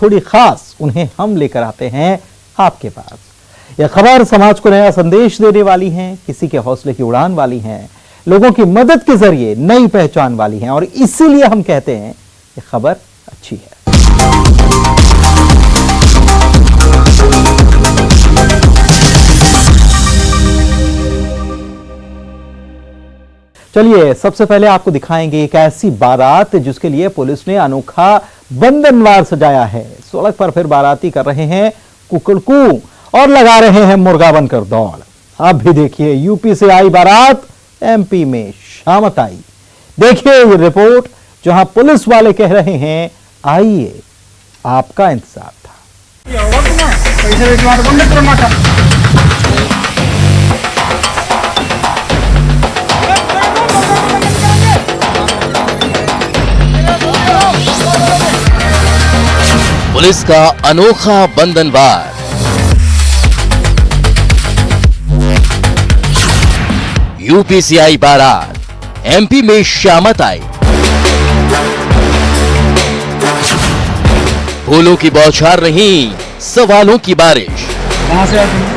थोड़ी खास, उन्हें हम लेकर आते हैं आपके पास। यह खबर समाज को नया संदेश देने वाली है, किसी के हौसले की उड़ान वाली है, लोगों की मदद के जरिए नई पहचान वाली है, और इसीलिए हम कहते हैं ये खबर अच्छी है। चलिए सबसे पहले आपको दिखाएंगे एक ऐसी बारात जिसके लिए पुलिस ने अनोखा बंधनवार सजाया है। सड़क पर फिर बाराती कर रहे हैं कुकड़कू और लगा रहे हैं मुर्गा बनकर दौड़। आप भी देखिए, यूपी से आई बारात एमपी में शामत आई। देखिए ये रिपोर्ट, जहां पुलिस वाले कह रहे हैं आइए आपका इंतजार था। पुलिस का अनोखा बंधनवार। यूपी से आई बारात एमपी में शामत आई। फूलों की बौछार नहीं, सवालों की बारिश। कहां से आते हैं?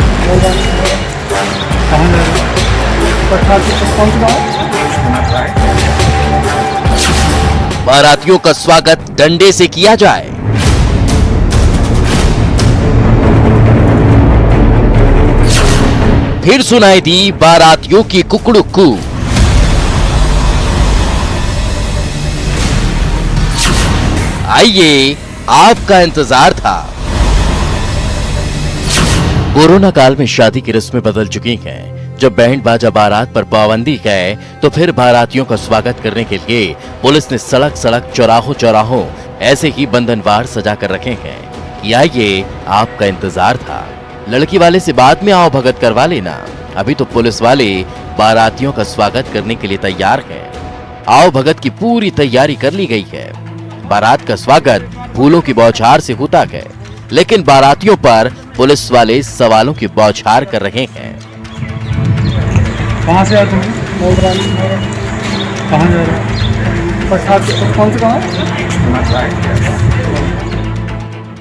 बारातियों का स्वागत डंडे से किया जाए। फिर सुनाई दी बारातियों की कुकड़ुक्कू। आइए आपका इंतजार था। कोरोना काल में शादी की रस्में बदल चुकी हैं। जब बैंड बाजा बारात पर पाबंदी है तो फिर बारातियों का स्वागत करने के लिए पुलिस ने सड़क सड़क चौराहों चौराहों ऐसे ही बंधनवार सजा कर रखे हैं कि आइए आपका इंतजार था। लड़की वाले से बाद में आओ भगत करवा लेना। अभी तो पुलिस वाले बारातियों का स्वागत करने के लिए तैयार हैं। आओ भगत की पूरी तैयारी कर ली गई है। बारात का स्वागत फूलों की बौछार से होता है, लेकिन बारातियों पर पुलिस वाले सवालों की बौछार कर रहे हैं। कहां से आते हैं? कहां जा रहे हैं?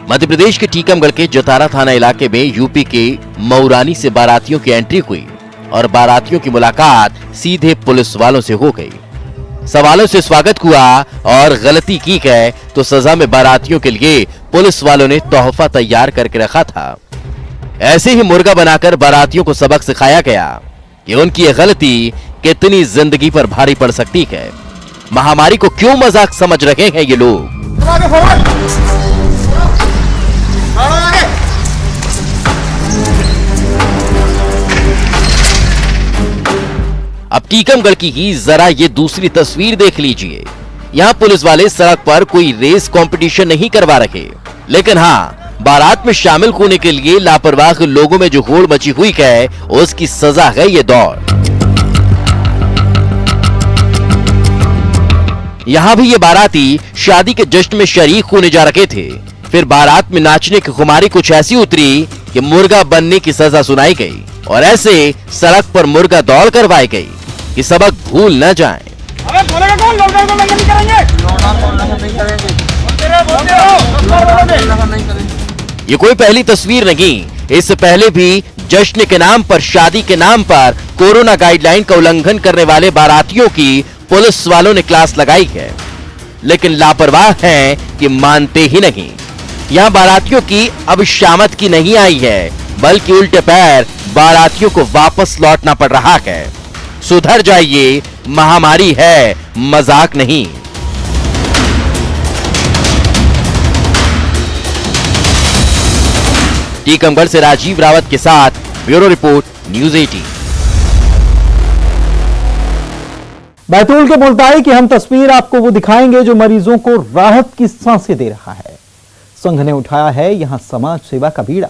मध्य प्रदेश के टीकमगढ़ के जतारा थाना इलाके में यूपी के मऊरानी से बारातियों की एंट्री हुई और बारातियों की मुलाकात सीधे पुलिस वालों से हो गई। सवालों से स्वागत हुआ और गलती की गई तो सजा में बारातियों के लिए पुलिस वालों ने तोहफा तैयार करके रखा था। ऐसे ही मुर्गा बनाकर बारातियों को सबक सिखाया गया कि उनकी ये गलती कितनी जिंदगी पर भारी पड़ सकती है। महामारी को क्यों मजाक समझ रहे हैं ये लोग। अब टीकमगढ़ की ही जरा ये दूसरी तस्वीर देख लीजिए। यहाँ पुलिस वाले सड़क पर कोई रेस कंपटीशन नहीं करवा रहे, लेकिन हाँ, बारात में शामिल होने के लिए लापरवाह लोगों में जो होड़ मची हुई है उसकी सजा है ये दौड़। यहाँ भी ये बाराती शादी के जश्न में शरीक होने जा रखे थे। फिर बारात में नाचने की खुमारी कुछ ऐसी उतरी कि मुर्गा बनने की सजा सुनाई गई और ऐसे सड़क पर मुर्गा दौड़ करवाई गई कि सबक भूल न जाएं। ये कोई पहली तस्वीर नहीं, इससे पहले भी जश्न के नाम पर, शादी के नाम पर कोरोना गाइडलाइन का उल्लंघन करने वाले बारातियों की पुलिस वालों ने क्लास लगाई है, लेकिन लापरवाह हैं कि मानते ही नहीं। यहाँ बारातियों की अब शामत की नहीं आई है, बल्कि उल्टे पैर बारातियों को वापस लौटना पड़ रहा है। सुधर जाइए, महामारी है, मजाक नहीं। टीकमगढ़ से राजीव रावत के साथ ब्यूरो रिपोर्ट, न्यूज़ 18। बैतूल के मुल्ताई की हम तस्वीर आपको वो दिखाएंगे जो मरीजों को राहत की सांसें दे रहा है। संघ ने उठाया है यहां समाज सेवा का बीड़ा।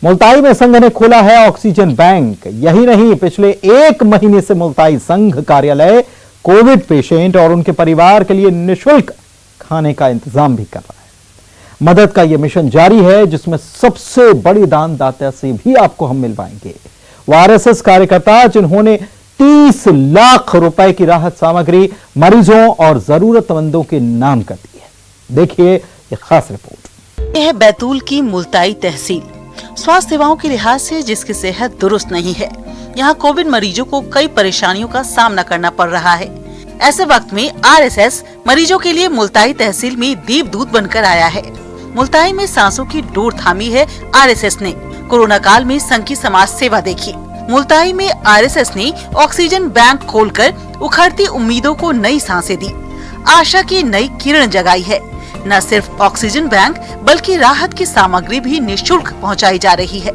मुल्ताई में संघ ने खोला है ऑक्सीजन बैंक। यही नहीं, पिछले 1 महीने से मुल्ताई संघ कार्यालय कोविड पेशेंट और उनके परिवार के लिए निःशुल्क खाने का इंतजाम भी कर रहा है। मदद का यह मिशन जारी है, जिसमें सबसे बड़ी दानदाता से भी आपको हम मिलवाएंगे। वो आरएसएस कार्यकर्ता जिन्होंने 30 लाख रुपए की राहत सामग्री मरीजों और जरूरतमंदों के नाम कर दी है। देखिए ये खास रिपोर्ट। यह है बैतूल की मुल्ताई तहसील। स्वास्थ्य सेवाओं के लिहाज से जिसकी सेहत दुरुस्त नहीं है, यहाँ कोविड मरीजों को कई परेशानियों का सामना करना पड़ रहा है। ऐसे वक्त में आरएसएस मरीजों के लिए मुल्ताई तहसील में दीपदूत बनकर आया है। मुल्ताई में सांसों की डोर थामी है आरएसएस ने। कोरोना काल में संघ की समाज सेवा देखी। मुल्ताई में आरएसएस ने ऑक्सीजन बैंक खोलकर उखड़ती उम्मीदों को नई सांसें दी, आशा की नई किरण जगाई है। न सिर्फ ऑक्सीजन बैंक बल्कि राहत की सामग्री भी निःशुल्क पहुंचाई जा रही है।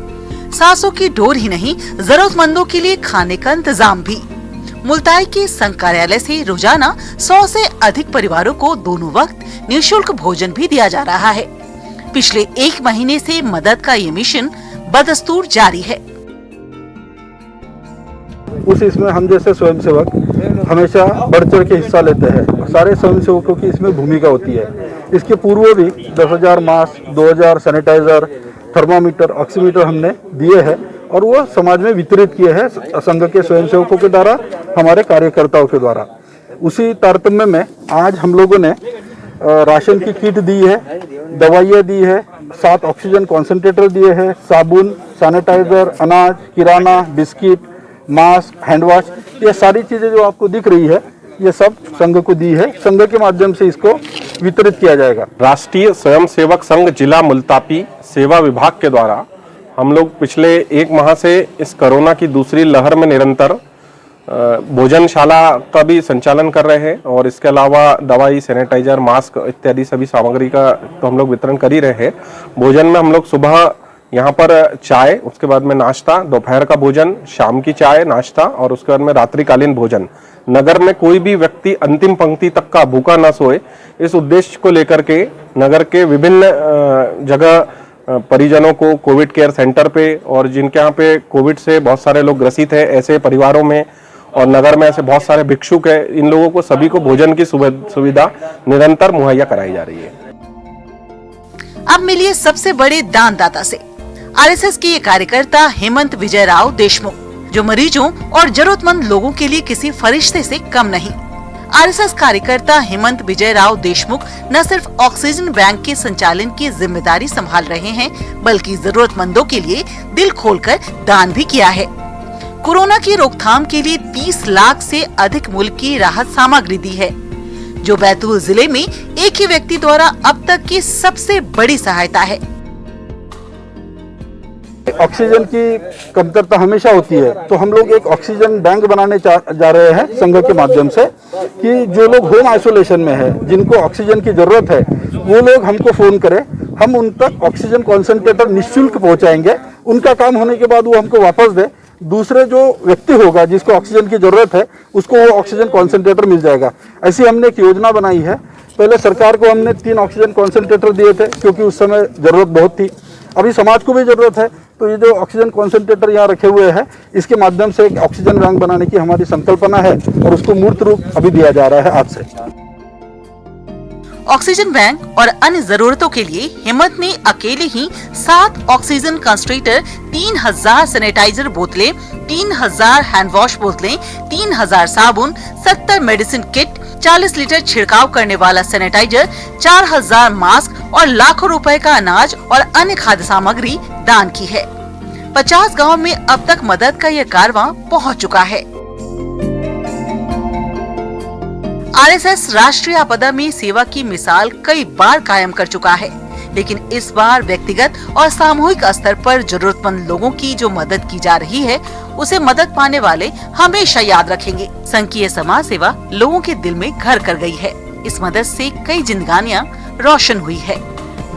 सांसों की डोर ही नहीं, जरूरतमंदों के लिए खाने का इंतजाम भी। मुल्ताई के संघ कार्यालय से रोजाना 100 से अधिक परिवारों को दोनों वक्त निःशुल्क भोजन भी दिया जा रहा है। पिछले 1 महीने से मदद का ये मिशन बदस्तूर जारी है। इसमें हम जैसे स्वयंसेवक हमेशा बढ़ चढ़ के हिस्सा लेते हैं। सारे स्वयंसेवकों की इसमें भूमिका होती है। इसके पूर्व भी 10,000 मास्क, 2,000 सैनिटाइजर, थर्मामीटर, ऑक्सीमीटर हमने दिए हैं और वो समाज में वितरित किए हैं संघ के स्वयंसेवकों के द्वारा, हमारे कार्यकर्ताओं के द्वारा। उसी तारतम्य में आज हम लोगों ने राशन की किट दी है, दवाइयाँ दी है, 7 ऑक्सीजन कॉन्सेंट्रेटर दिए हैं, साबुन, सैनिटाइजर, अनाज, किराना, बिस्किट, मास्क, हैंड वॉश, ये सारी चीज़ें जो आपको दिख रही है ये सब संघ को दी है। संघ के माध्यम से इसको वितरित किया जाएगा। राष्ट्रीय स्वयंसेवक संघ जिला मुल्ताई सेवा विभाग के द्वारा हम लोग पिछले 1 माह से इस कोरोना की दूसरी लहर में निरंतर भोजनशाला का भी संचालन कर रहे हैं और इसके अलावा दवाई, सैनिटाइजर, मास्क इत्यादि सभी सामग्री का तो हम लोग वितरण कर ही रहे हैं। भोजन में हम लोग सुबह यहाँ पर चाय, उसके बाद में नाश्ता, दोपहर का भोजन, शाम की चाय, नाश्ता और उसके बाद में रात्रिकालीन भोजन। नगर में कोई भी व्यक्ति अंतिम पंक्ति तक का भूखा न सोए, इस उद्देश्य को लेकर के नगर के विभिन्न जगह परिजनों को कोविड केयर सेंटर पे और जिनके यहाँ पे कोविड से बहुत सारे लोग ग्रसित है, ऐसे परिवारों में और नगर में ऐसे बहुत सारे भिक्षुक है, इन लोगों को सभी को भोजन की सुविधा निरंतर मुहैया कराई जा रही है। अब मिलिए सबसे बड़े दानदाता से। आरएसएस के ये कार्यकर्ता हेमंत विजय राव देशमुख, जो मरीजों और जरूरतमंद लोगों के लिए किसी फरिश्ते से कम नहीं। आरएसएस कार्यकर्ता हेमंत विजय राव देशमुख न सिर्फ ऑक्सीजन बैंक के संचालन की जिम्मेदारी संभाल रहे हैं, बल्कि जरूरतमंदों के लिए दिल खोलकर दान भी किया है। कोरोना की रोकथाम के लिए 30 लाख से अधिक मूल्य की राहत सामग्री दी है, जो बैतूल जिले में एक ही व्यक्ति द्वारा अब तक की सबसे बड़ी सहायता है। ऑक्सीजन की कमतरता हमेशा होती है, तो हम लोग एक ऑक्सीजन बैंक बनाने जा रहे हैं संघ के माध्यम से कि जो लोग होम आइसोलेशन में है, जिनको ऑक्सीजन की जरूरत है, वो लोग हमको फोन करें, हम उन तक ऑक्सीजन कॉन्सेंट्रेटर निःशुल्क पहुंचाएंगे। उनका काम होने के बाद वो हमको वापस दे, दूसरे जो व्यक्ति होगा जिसको ऑक्सीजन की जरूरत है उसको वो ऑक्सीजन कॉन्सेंट्रेटर मिल जाएगा। ऐसी हमने एक योजना बनाई है। पहले सरकार को हमने 3 ऑक्सीजन कॉन्सेंट्रेटर दिए थे क्योंकि उस समय जरूरत बहुत थी। अभी समाज को भी जरूरत है, तो ये जो ऑक्सीजन कॉन्सेंट्रेटर यहाँ रखे हुए हैं, इसके माध्यम से एक ऑक्सीजन बैंक बनाने की हमारी संकल्पना है और उसको मूर्त रूप अभी दिया जा रहा है आज से। ऑक्सीजन बैंक और अन्य जरूरतों के लिए हिम्मत ने अकेले ही 7 ऑक्सीजन कंसंट्रेटर, 3000 सैनिटाइजर बोतलें, 3000 हैंड वॉश बोतलें, 3000 साबुन, 70 मेडिसिन किट, 40 लीटर छिड़काव करने वाला सैनिटाइजर, 4000 मास्क और लाखों रुपए का अनाज और अन्य खाद्य सामग्री दान की है। 50 गाँव में अब तक मदद का यह कारवां पहुंच चुका है। आरएसएस राष्ट्रीय आपदा में सेवा की मिसाल कई बार कायम कर चुका है, लेकिन इस बार व्यक्तिगत और सामूहिक स्तर पर जरूरतमंद लोगों की जो मदद की जा रही है, उसे मदद पाने वाले हमेशा याद रखेंगे। संघ की समाज सेवा लोगों के दिल में घर कर गई है। इस मदद से कई जिंदगानियां रोशन हुई है।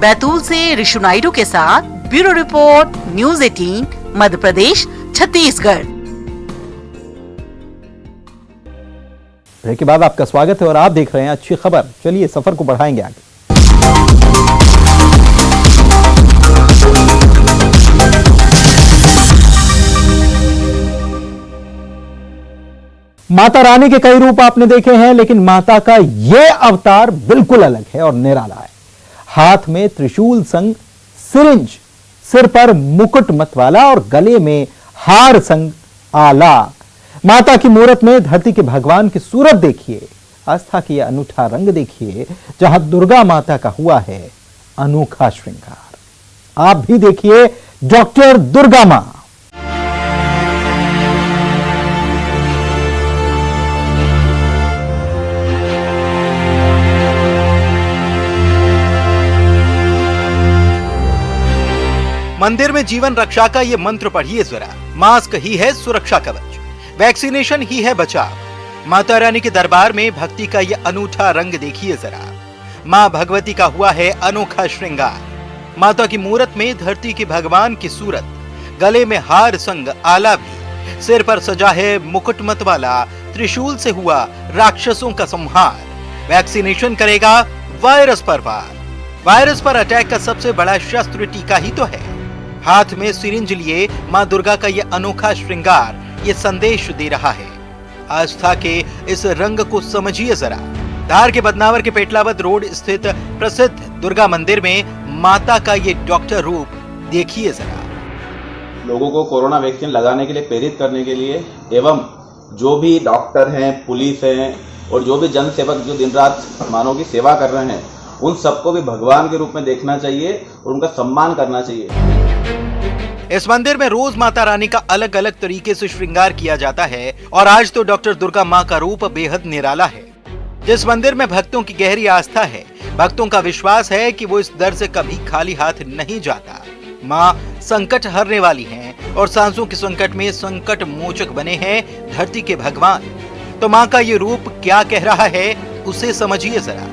बैतूल से ऋषु नायडू के साथ bureau report, news 18, Madhya Pradesh, Chhattisgarh. Break के बाद आपका स्वागत है और आप देख रहे हैं अच्छी खबर। चलिए सफर को बढ़ाएंगे आगे। माता रानी के कई रूप आपने देखे हैं, लेकिन माता का यह अवतार बिल्कुल अलग है और निराला है। हाथ में त्रिशूल संग सिरिंज, सिर पर मुकुट मतवाला और गले में हार संग आला। माता की मूरत में धरती के भगवान की सूरत देखिए, आस्था की अनूठा रंग देखिए। जहां दुर्गा माता का हुआ है, अनोखा श्रृंगार। आप भी देखिए डॉक्टर दुर्गा मां। मंदिर में जीवन रक्षा का ये मंत्र पढ़िए जरा। मास्क ही है सुरक्षा कवच, वैक्सीनेशन ही है बचाव। माता रानी के दरबार में भक्ति का ये अनूठा रंग देखिए जरा। मां भगवती का हुआ है अनोखा श्रृंगार। माता की मूरत में धरती के भगवान की सूरत, गले में हार संग आला भी, सिर पर सजा है मुकुट मत वाला, त्रिशूल से हुआ राक्षसों का संहार। वैक्सीनेशन करेगा वायरस पर वार। वायरस पर अटैक का सबसे बड़ा शस्त्र टीका ही तो है। हाथ में सिरिंज लिए मां दुर्गा का ये अनोखा श्रृंगार ये संदेश दे रहा है। आस्था के इस रंग को समझिए जरा। धार के बदनावर के पेटलावद रोड स्थित प्रसिद्ध दुर्गा मंदिर में माता का ये डॉक्टर रूप देखिए जरा। लोगों को कोरोना वैक्सीन लगाने के लिए प्रेरित करने के लिए एवं जो भी डॉक्टर हैं, पुलिस हैं और जो भी जन सेवक जो दिन रात मानव की सेवा कर रहे हैं, उन सबको भी भगवान के रूप में देखना चाहिए और उनका सम्मान करना चाहिए। इस मंदिर में रोज माता रानी का अलग अलग तरीके से श्रृंगार किया जाता है और आज तो डॉक्टर दुर्गा मां का रूप बेहद निराला है। जिस मंदिर में भक्तों की गहरी आस्था है, भक्तों का विश्वास है कि वो इस दर से कभी खाली हाथ नहीं जाता। मां संकट हरने वाली हैं और सांसों के संकट में संकट मोचक बने हैं धरती के भगवान। तो मां का ये रूप क्या कह रहा है उसे समझिए जरा।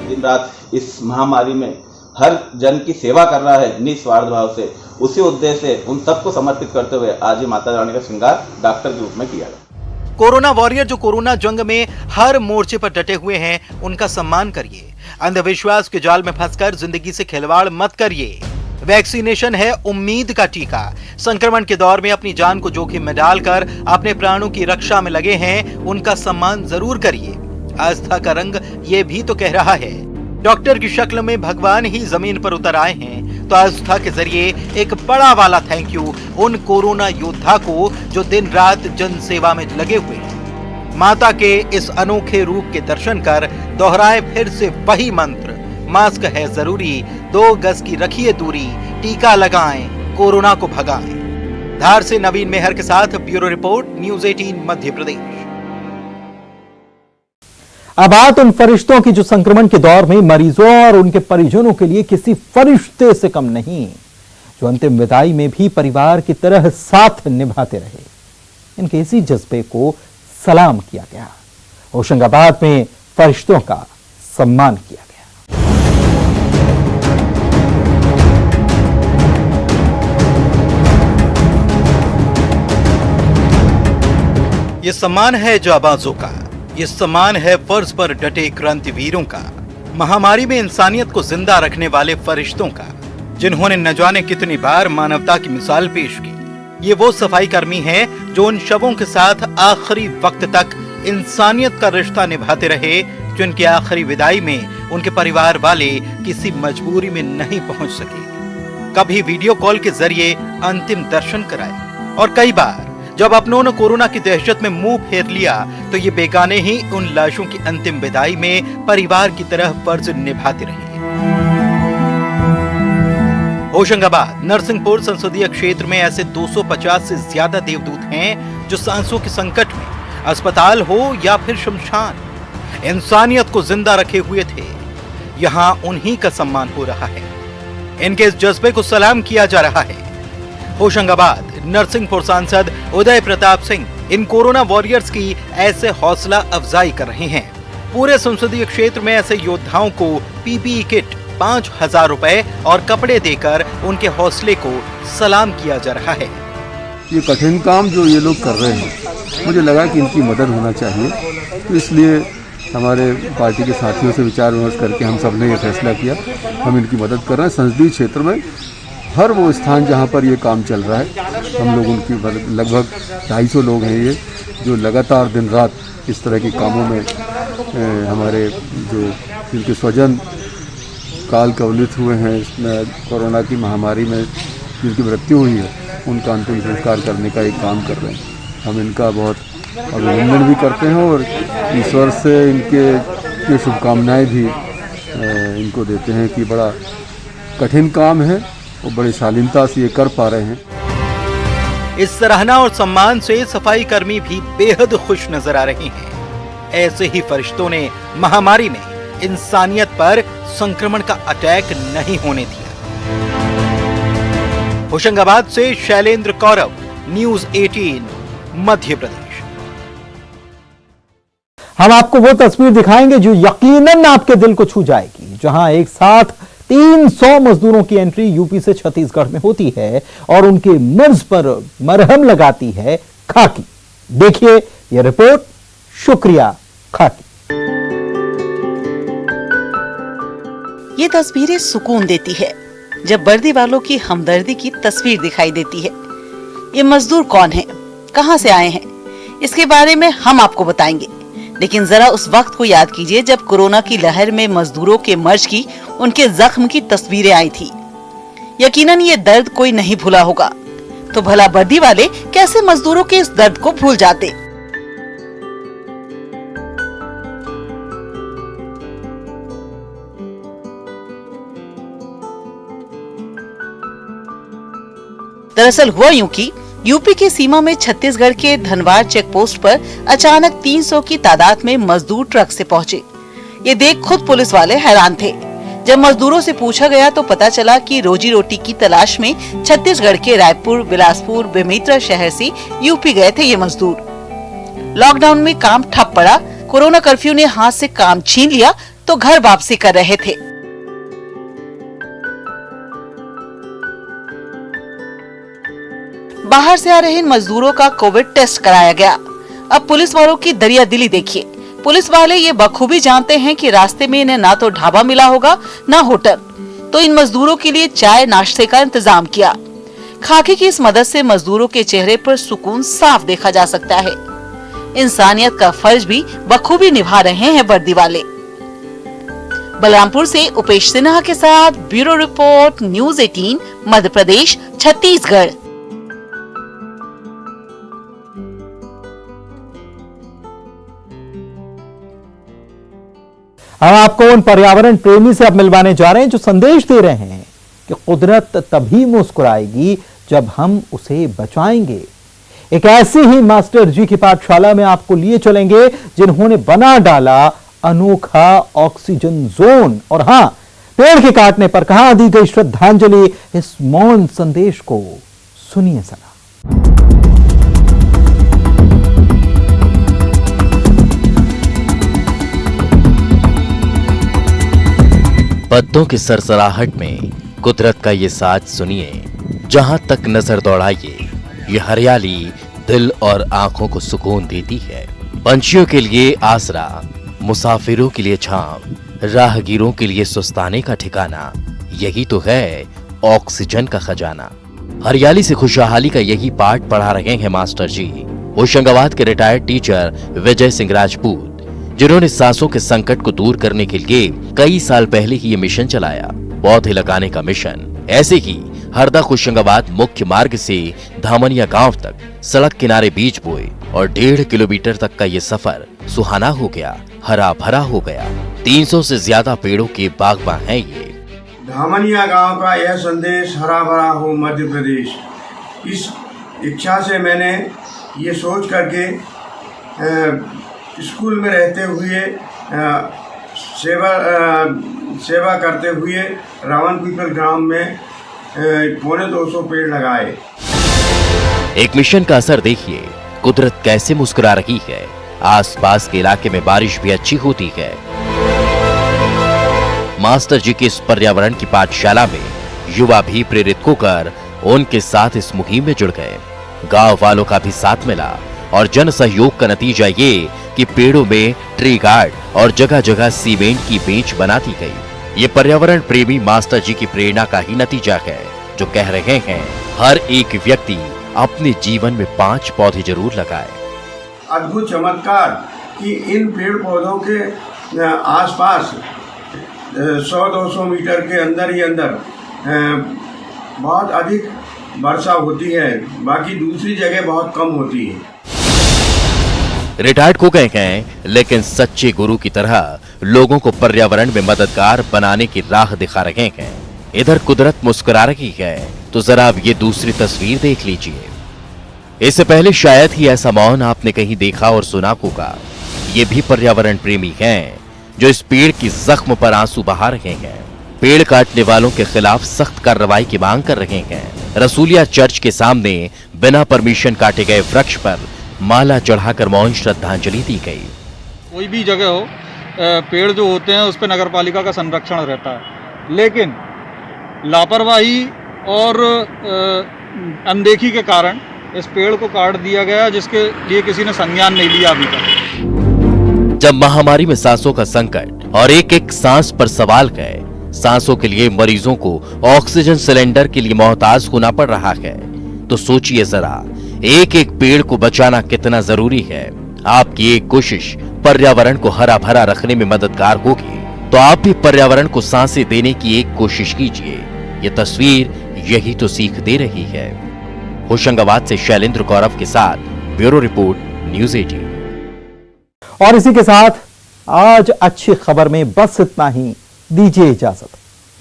दिन रात इस महामारी में हर जन की सेवा कर रहा है निस्वार्थ भाव से। उसी उद्देश्य से उन सबको समर्पित करते हुए आज ही माता रानी का श्रृंगार डॉक्टर के रूप में किया गया। कोरोना वॉरियर जो कोरोना जंग में हर मोर्चे पर डटे हुए हैं, उनका सम्मान करिए। अंधविश्वास के जाल में फंसकर जिंदगी से खिलवाड़ मत करिए। वैक्सीनेशन है उम्मीद का टीका। संक्रमण के दौर में अपनी जान को जोखिम में डालकर अपने प्राणों की रक्षा में लगे हैं, उनका सम्मान जरूर करिए। आस्था का रंग ये भी तो कह रहा है। डॉक्टर की शक्ल में भगवान ही जमीन पर उतर आए हैं, तो आस्था के जरिए एक बड़ा वाला थैंक यू उन कोरोना योद्धा को जो दिन रात जन सेवा में लगे हुए हैं। माता के इस अनोखे रूप के दर्शन कर दोहराए फिर से वही मंत्र, मास्क है जरूरी, 2 गज की रखिए दूरी, टीका लगाएं, कोरोना को भगाएं। धार से नवीन मेहर के साथ bureau report, news 18 Madhya Pradesh. अब बात उन फरिश्तों की जो संक्रमण के दौर में मरीजों और उनके परिजनों के लिए किसी फरिश्ते से कम नहीं, जो अंतिम विदाई में भी परिवार की तरह साथ निभाते रहे। इनके इसी जज्बे को सलाम किया गया। होशंगाबाद में फरिश्तों का सम्मान किया गया। ये सम्मान है जाबाजों का, ये सम्मान है फर्ज पर डटे क्रांतिवीरों का, महामारी में इंसानियत को जिंदा रखने वाले फरिश्तों का, जिन्होंने न जाने कितनी बार मानवता की मिसाल पेश की। ये वो सफाई कर्मी हैं जो उन शवों के साथ आखिरी वक्त तक इंसानियत का रिश्ता निभाते रहे, जिनकी आखिरी विदाई में उनके परिवार वाले किसी मजबूरी में नहीं पहुंच सके। कभी वीडियो कॉल के जरिए अंतिम दर्शन कराए और कई बार जब अपनों ने कोरोना की दहशत में मुंह फेर लिया, तो ये बेगाने ही उन लाशों की अंतिम विदाई में परिवार की तरह फर्ज निभाते रहे। होशंगाबाद नरसिंहपुर संसदीय क्षेत्र में ऐसे 250 से ज्यादा देवदूत हैं जो सांसों के संकट में अस्पताल हो या फिर शमशान, इंसानियत को जिंदा रखे हुए थे। यहाँ उन्हीं का सम्मान हो रहा है। इनके इस जज्बे को सलाम किया जा रहा है। होशंगाबाद नरसिंहपुर सांसद उदय प्रताप सिंह इन कोरोना वॉरियर्स की ऐसे हौसला अफजाई कर रहे हैं। पूरे संसदीय क्षेत्र में ऐसे योद्धाओं को पीपीई किट 5,000 रुपए और कपड़े देकर उनके हौसले को सलाम किया जा रहा है। ये कठिन काम जो ये लोग कर रहे हैं, मुझे लगा कि इनकी मदद होना चाहिए, तो इसलिए हमारे पार्टी के साथियों से विचार विमर्श करके हम सब ने ये फैसला किया, हम इनकी मदद कर रहे हैं। संसदीय क्षेत्र में हर वो स्थान जहाँ पर ये काम चल रहा है, हम लोग उनकी लगभग 250 लोग हैं ये, जो लगातार दिन रात इस तरह के कामों में हमारे जो जिनके स्वजन काल कवलित हुए हैं इसमें कोरोना की महामारी में जिनकी मृत्यु हुई है, उनका अंतिम संस्कार करने का एक काम कर रहे हैं। हम इनका बहुत अभिनंदन भी करते हैं और ईश्वर से इनके शुभकामनाएं भी इनको देते हैं कि बड़ा कठिन काम है वो बड़ी शालीनता से ये कर पा रहे हैं। इस सराहना और सम्मान से सफाई कर्मी भी बेहद खुश नजर आ रहे हैं। ऐसे ही फरिश्तों ने महामारी में इंसानियत पर संक्रमण का अटैक नहीं होने दिया। होशंगाबाद से शैलेंद्र कौरव, न्यूज 18 मध्य प्रदेश। हम आपको वो तस्वीर दिखाएंगे जो यकीनन आपके दिल को छू जाएगी, जहां एक साथ 300 मजदूरों की एंट्री यूपी से छत्तीसगढ़ में होती है और उनके मर्ज पर मरहम लगाती है खाकी। देखिए यह रिपोर्ट। शुक्रिया खाकी। ये तस्वीरें सुकून देती है जब वर्दी वालों की हमदर्दी की तस्वीर दिखाई देती है। ये मजदूर कौन है, कहां से आए हैं, इसके बारे में हम आपको बताएंगे। लेकिन जरा उस वक्त को याद कीजिए जब कोरोना की लहर में मजदूरों के मर्ज की, उनके जख्म की तस्वीरें आई थी। यकीनन ये दर्द कोई नहीं भूला होगा। तो भला वर्दी वाले कैसे मजदूरों के इस दर्द को भूल जाते। दरअसल हुआ यूं कि यूपी की सीमा में छत्तीसगढ़ के धनवार चेक पोस्ट पर अचानक 300 की तादाद में मजदूर ट्रक से पहुंचे। ये देख खुद पुलिस वाले हैरान थे। जब मजदूरों से पूछा गया तो पता चला कि रोजी रोटी की तलाश में छत्तीसगढ़ के रायपुर, बिलासपुर, बेमेतरा शहर से यूपी गए थे ये मजदूर। लॉकडाउन में काम ठप पड़ा, कोरोना कर्फ्यू ने हाथ से काम छीन लिया तो घर वापसी कर रहे थे। बाहर से आ रहे इन मजदूरों का कोविड टेस्ट कराया गया। अब पुलिस वालों की दरिया दिली देखिए। पुलिस वाले ये बखूबी जानते हैं कि रास्ते में इन्हें ना तो ढाबा मिला होगा ना होटल, तो इन मजदूरों के लिए चाय नाश्ते का इंतजाम किया। खाकी की इस मदद से मजदूरों के चेहरे पर सुकून साफ देखा जा सकता है। इंसानियत का फर्ज भी बखूबी निभा रहे हैं वर्दी वाले। बलरामपुर से उपेश सिन्हा के साथ bureau report, news 18 Madhya Pradesh, Chhattisgarh. हम आपको उन पर्यावरण प्रेमी से अब मिलवाने जा रहे हैं जो संदेश दे रहे हैं कि कुदरत तभी मुस्कुराएगी जब हम उसे बचाएंगे। एक ऐसी ही मास्टर जी की पाठशाला में आपको लिए चलेंगे जिन्होंने बना डाला अनोखा ऑक्सीजन जोन। और हां, पेड़ के काटने पर कहां दी गई श्रद्धांजलि, इस मौन संदेश को सुनिए जरा। पत्तों की सरसराहट में कुदरत का ये साज सुनिए। जहां तक नजर दौड़ाइए, ये हरियाली दिल और आंखों को सुकून देती है। पंछियों के लिए आसरा, मुसाफिरों के लिए छांव, राहगीरों के लिए सुस्ताने का ठिकाना, यही तो है ऑक्सीजन का खजाना। हरियाली से खुशहाली का यही पाठ पढ़ा रहे हैं मास्टर जी, होशंगाबाद के रिटायर्ड टीचर विजय सिंह राजपूत, जिन्होंने सांसों के संकट को दूर करने के लिए कई साल पहले ही ये मिशन चलाया, पौधे लगाने का मिशन। ऐसे ही हरदा होशंगाबाद मुख्य मार्ग से धामनिया गांव तक सड़क किनारे बीज बोए और 1.5 किलोमीटर तक का ये सफर सुहाना हो गया, हरा भरा हो गया। 300 से ज्यादा पेड़ों के बागबा हैं ये। धामनिया गांव का यह संदेश हरा भरा हो मध्य प्रदेश, इस इच्छा से मैंने ये सोच करके स्कूल में रहते हुए सेवा करते हुए रावण पीपल ग्राम में 250 पेड़ लगाए। एक मिशन का असर देखिए, कुदरत कैसे मुस्कुरा रही है। आसपास के इलाके में बारिश भी अच्छी होती है। मास्टर जी की इस पर्यावरण की पाठशाला में युवा भी प्रेरित होकर उनके साथ इस मुहिम में जुड़ गए। गांव वालों का भी साथ मिला और जन सहयोग का नतीजा ये कि पेड़ों में ट्री गार्ड और जगह जगह सीमेंट की बेंच बना दी गई। ये पर्यावरण प्रेमी मास्टर जी की प्रेरणा का ही नतीजा है, जो कह रहे हैं हर एक व्यक्ति अपने जीवन में 5 पौधे जरूर लगाए। अद्भुत चमत्कार कि इन पेड़ पौधों के आसपास 100-200 मीटर के अंदर ही अंदर बहुत अधिक वर्षा होती है, बाकी दूसरी जगह बहुत कम होती है। रिटायर्ड हो गए हैं, लेकिन सच्चे गुरु की तरह लोगों को पर्यावरण में मददगार बनाने की राह दिखा रहे हैं। इधर कुदरत मुस्कुरा रही है तो जरा अब ये दूसरी तस्वीर देख लीजिए। इससे पहले शायद ही ऐसा मौन आपने कहीं देखा और सुना होगा। ये भी पर्यावरण प्रेमी हैं जो इस पेड़ की जख्म पर आंसू बहा रहे हैं। पेड़ काटने वालों के खिलाफ सख्त कार्रवाई की मांग कर रहे हैं। रसूलिया चर्च के सामने बिना परमिशन काटे गए वृक्ष पर माला चढ़ाकर मौन श्रद्धांजलि दी गई। कोई भी जगह हो, पेड़ जो होते हैं उस पर नगर पालिका का संरक्षण रहता है, लेकिन लापरवाही और अनदेखी के कारण इस पेड़ को काट दिया गया, जिसके लिए किसी ने संज्ञान नहीं लिया अभी तक। जब महामारी में सांसों का संकट और एक एक सांस पर सवाल है, सांसों के लिए मरीजों को ऑक्सीजन सिलेंडर के लिए मोहताज होना पड़ रहा है, तो सोचिए जरा एक एक पेड़ को बचाना कितना जरूरी है। आपकी एक कोशिश पर्यावरण को हरा भरा रखने में मददगार होगी, तो आप भी पर्यावरण को सांसें देने की एक कोशिश कीजिए। ये तस्वीर यही तो सीख दे रही है। होशंगाबाद से शैलेंद्र गौरव के साथ ब्यूरो रिपोर्ट, न्यूज 18। और इसी के साथ आज अच्छी खबर में बस इतना ही। दीजिए इजाजत।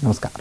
नमस्कार।